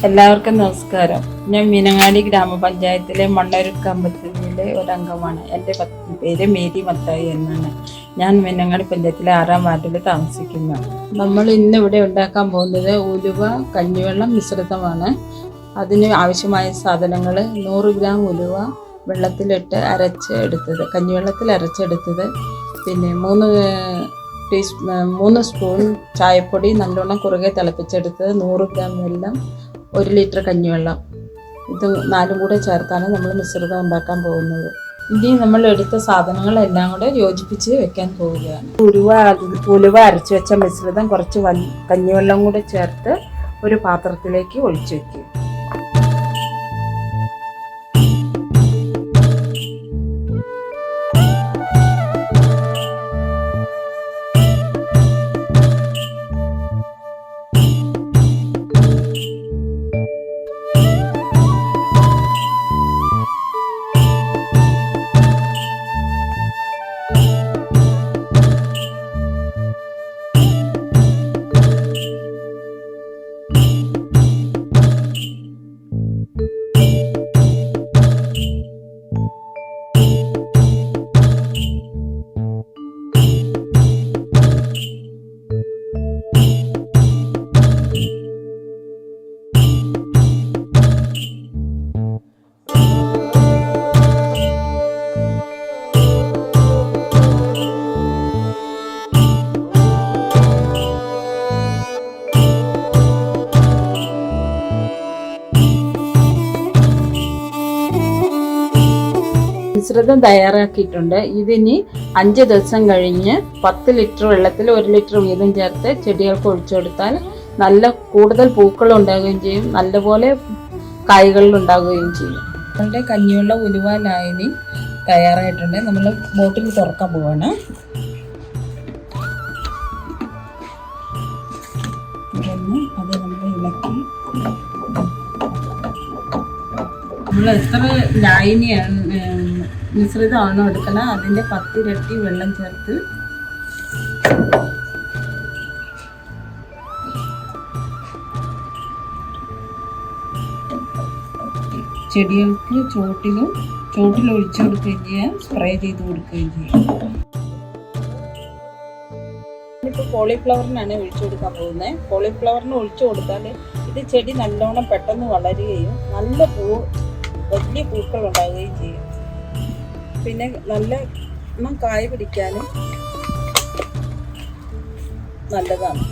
എല്ലാവർക്കും നമസ്കാരം. ഞാൻ മീനങ്ങാടി ഗ്രാമപഞ്ചായത്തിലെ മണ്ണൊരുക്കമ്പത്തിലെ ഒരംഗമാണ്. എൻ്റെ പേര് മേരി മത്തായി എന്നാണ്. ഞാൻ മീനങ്ങാടി പഞ്ചായത്തിലെ 6-ാം വാർഡിൽ താമസിക്കുന്നു. നമ്മൾ ഇന്ന് ഇവിടെ ഉണ്ടാക്കാൻ പോകുന്നത് ഉലുവ കഞ്ഞിവെള്ളം മിശ്രിതമാണ്. അതിന് ആവശ്യമായ സാധനങ്ങൾ 100 ഗ്രാം ഉലുവ വെള്ളത്തിലിട്ട് അരച്ചെടുത്തത്, കഞ്ഞിവെള്ളത്തിൽ അരച്ചെടുത്തത്, പിന്നെ 3 സ്പൂൺ ചായപ്പൊടി നല്ലോണം കുറുകെ തിളപ്പിച്ചെടുത്തത്, 100 ഗ്രാം വെള്ളം, 1 ലിറ്റർ കഞ്ഞിവെള്ളം. ഇത് 4 കൂടെ ചേർത്താണ് നമ്മൾ മിശ്രിതം ഉണ്ടാക്കാൻ പോകുന്നത്. ഇനി നമ്മൾ എടുത്ത സാധനങ്ങളെല്ലാം കൂടെ യോജിപ്പിച്ച് വെക്കാൻ പോവുകയാണ്. ഉലുവ അരച്ചു വെച്ച മിശ്രിതം കുറച്ച് കഞ്ഞിവെള്ളം കൂടെ ചേർത്ത് ഒരു പാത്രത്തിലേക്ക് ഒഴിച്ചു വയ്ക്കും. മിശ്രിതം തയ്യാറാക്കിയിട്ടുണ്ട്. ഇതിനി 5 ദിവസം കഴിഞ്ഞ് 10 ലിറ്റർ വെള്ളത്തിൽ 1 ലിറ്റർ വീതം ചേർത്ത് ചെടികൾക്ക് ഒഴിച്ചു കൊടുത്താൽ കൂടുതൽ പൂക്കൾ ഉണ്ടാകുകയും ചെയ്യും, നല്ലപോലെ കായ്കൾ ഉണ്ടാകുകയും ചെയ്യും. നമ്മളുടെ കഞ്ഞിവെള്ള ഉലുവ ലായനി തയ്യാറായിട്ടുണ്ട്. നമ്മൾ ബോട്ടിൽ തുറക്കാൻ പോവാണ്. അത് നമ്മൾ ഇളക്കി നമ്മൾ എത്ര ലായനിയാണ് മിശ്രിതമാണോ എടുക്കണം അതിൻ്റെ 10 ഇരട്ടി വെള്ളം ചേർത്ത് ചെടികൾക്ക് ചോട്ടിൽ ഒഴിച്ചു കൊടുക്കുകയും ചെയ്യാം, സ്പ്രേ ചെയ്ത് കൊടുക്കുകയും ചെയ്യാം. ഇപ്പോൾ കോളിഫ്ലവറിനാണ് ഒഴിച്ചു കൊടുക്കാൻ പോകുന്നത്. കോളിഫ്ലവറിന് ഒഴിച്ചു കൊടുത്താൽ ഇത് ചെടി നല്ലോണം പെട്ടെന്ന് വളരുകയും വലിയ പൂക്കൾ ഉണ്ടാവുകയും ചെയ്യും. പിന്നെ നല്ല കായ പിടിക്കാനും നല്ലതാണ്.